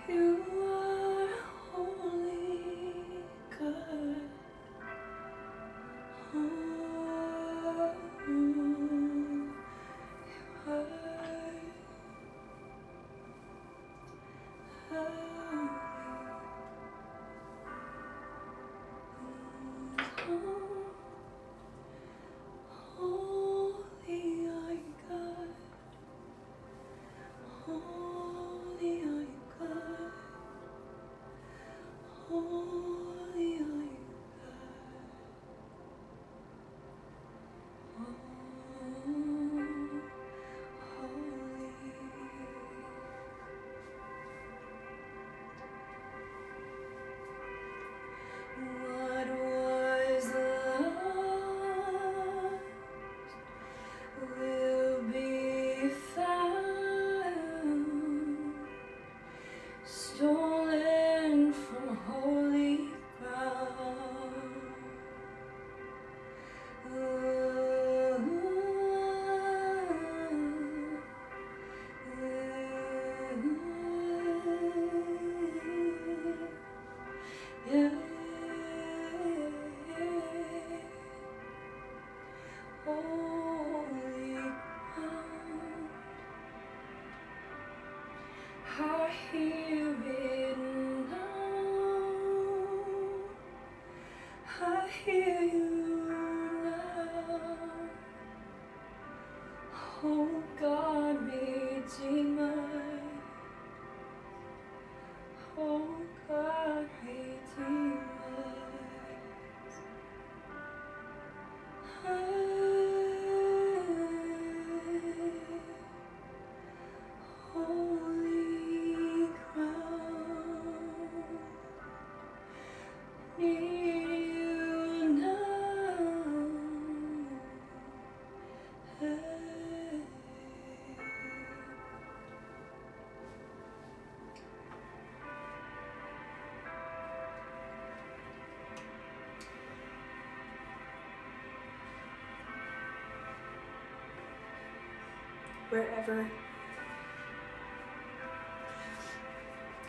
You are holy God. Holy are you, God. Holy are you, God. Holy are you, God. What was lost will be found, stolen from holy ground. Yeah. Holy ground, I hear it now. I hear you now. Oh God, Redeemer. Oh God, Redeemer. Holy ground, need you now. Hey.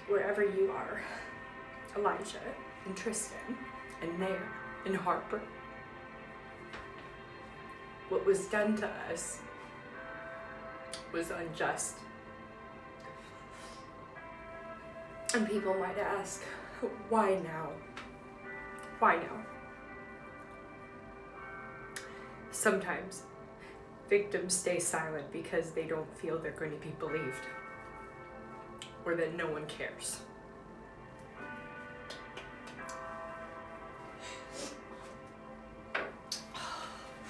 Wherever you are, Elijah and Tristan and Nair and Harper, what was done to us was unjust. And people might ask, why now? Why now? Sometimes victims stay silent because they don't feel they're going to be believed, or that no one cares.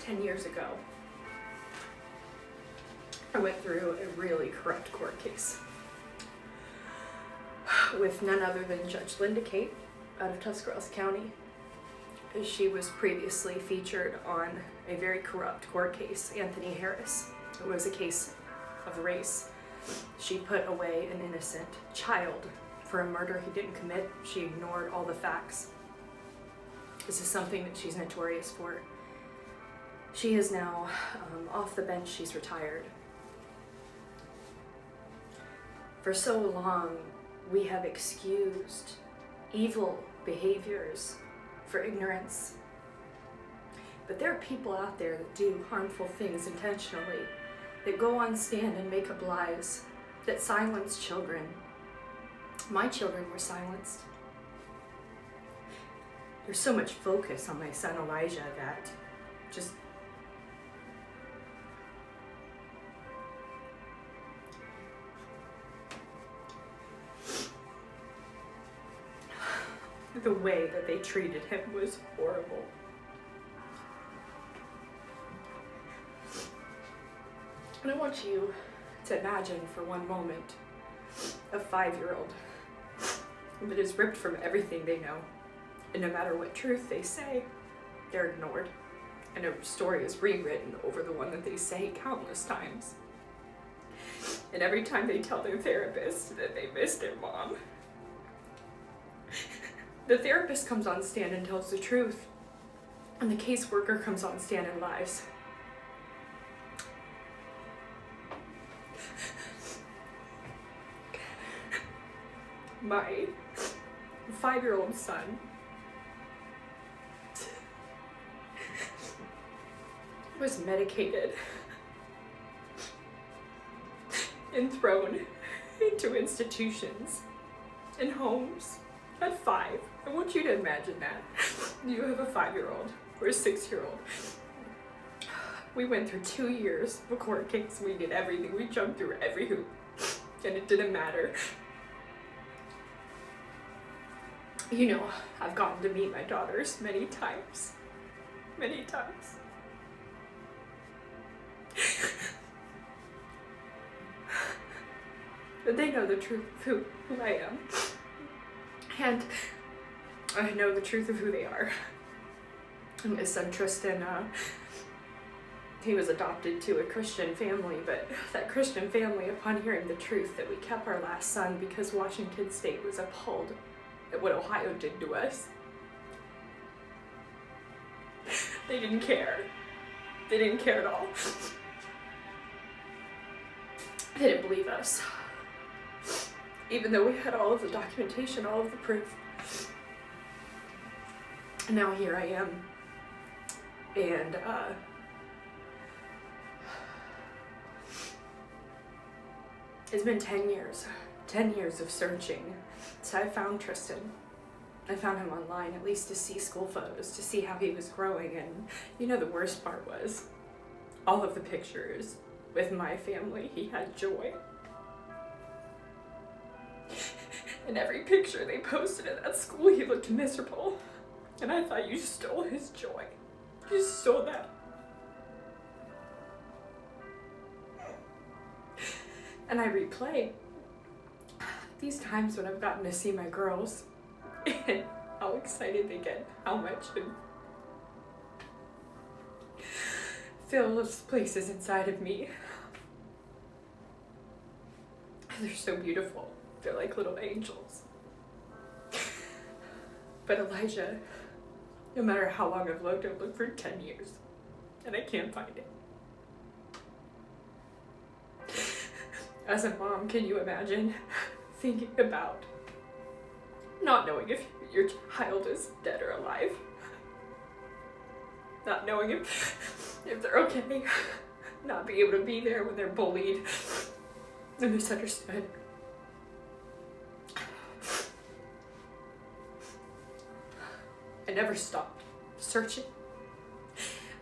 Ten years ago, I went through a really corrupt court case with none other than Judge Linda Kate out of Tusc County. She was previously featured on a very corrupt court case, Anthony Harris. It was a case of race. She put away an innocent child for a murder he didn't commit. She ignored all the facts. This is something that she's notorious for. She is now off the bench. She's retired. For so long, we have excused evil behaviors for ignorance. But there are people out there that do harmful things intentionally, that go on stand and make up lies, that silence children. My children were silenced. There's so much focus on my son Elijah that just the way that they treated him was horrible. And I want you to imagine for one moment a 5-year-old that is ripped from everything they know, and no matter what truth they say, they're ignored, and a story is rewritten over the one that they say countless times. And every time they tell their therapist that they miss their mom, the therapist comes on stand and tells the truth, and the caseworker comes on stand and lies. my 5-year-old son was medicated and thrown into institutions and homes at 5. I want you to imagine that. You have a 5-year-old or a 6-year-old. We went through 2 years of a court case. We did everything. We jumped through every hoop, and it didn't matter. You know, I've gotten to meet my daughters many times. Many times. But they know the truth of who I am. And I know the truth of who they are. And my son Tristan, he was adopted to a Christian family, but that Christian family, upon hearing the truth that we kept our last son because Washington State was appalled at what Ohio did to us, they didn't care. They didn't care at all. They didn't believe us. Even though we had all of the documentation, all of the proof. And now here I am. And it's been 10 years. 10 years of searching. So I found Tristan. I found him online, at least to see school photos, to see how he was growing. And you know, the worst part was all of the pictures with my family, he had joy. In every picture they posted at that school, he looked miserable. And I thought, you stole his joy. You stole that. And I replay these times when I've gotten to see my girls and how excited they get, how much it fills places inside of me. They're so beautiful. They're like little angels. But Elijah, no matter how long I've looked for 10 years, and I can't find it. As a mom, can you imagine thinking about not knowing if your child is dead or alive? Not knowing if they're okay, not being able to be there when they're bullied and misunderstood. I never stopped searching.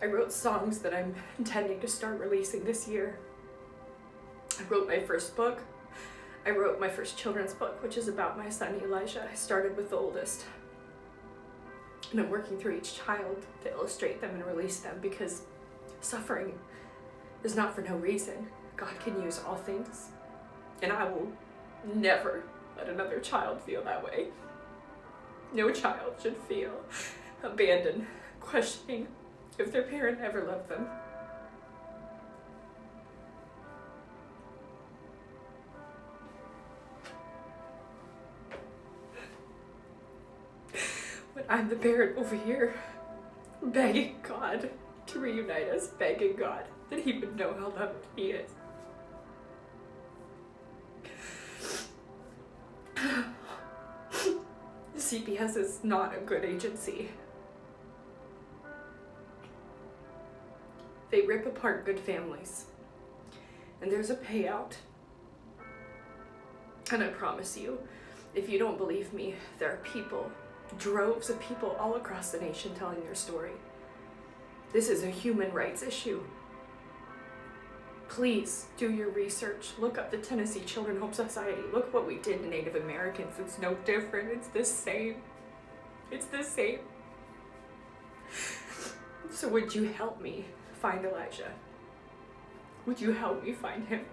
I wrote songs that I'm intending to start releasing this year. I wrote my first book. I wrote my first children's book, which is about my son Elijah. I started with the oldest. And I'm working through each child to illustrate them and release them, because suffering is not for no reason. God can use all things. And I will never let another child feel that way. No child should feel abandoned, questioning if their parent ever loved them. But I'm the parent over here, begging God to reunite us, begging God that he would know how loved he is. CPS is not a good agency. They rip apart good families. And there's a payout. And I promise you, if you don't believe me, there are people, droves of people all across the nation telling their story. This is a human rights issue. Please do your research. Look up the Tennessee Children's Home Society. Look what we did to Native Americans. It's no different. It's the same. It's the same. So would you help me find Elijah? Would you help me find him?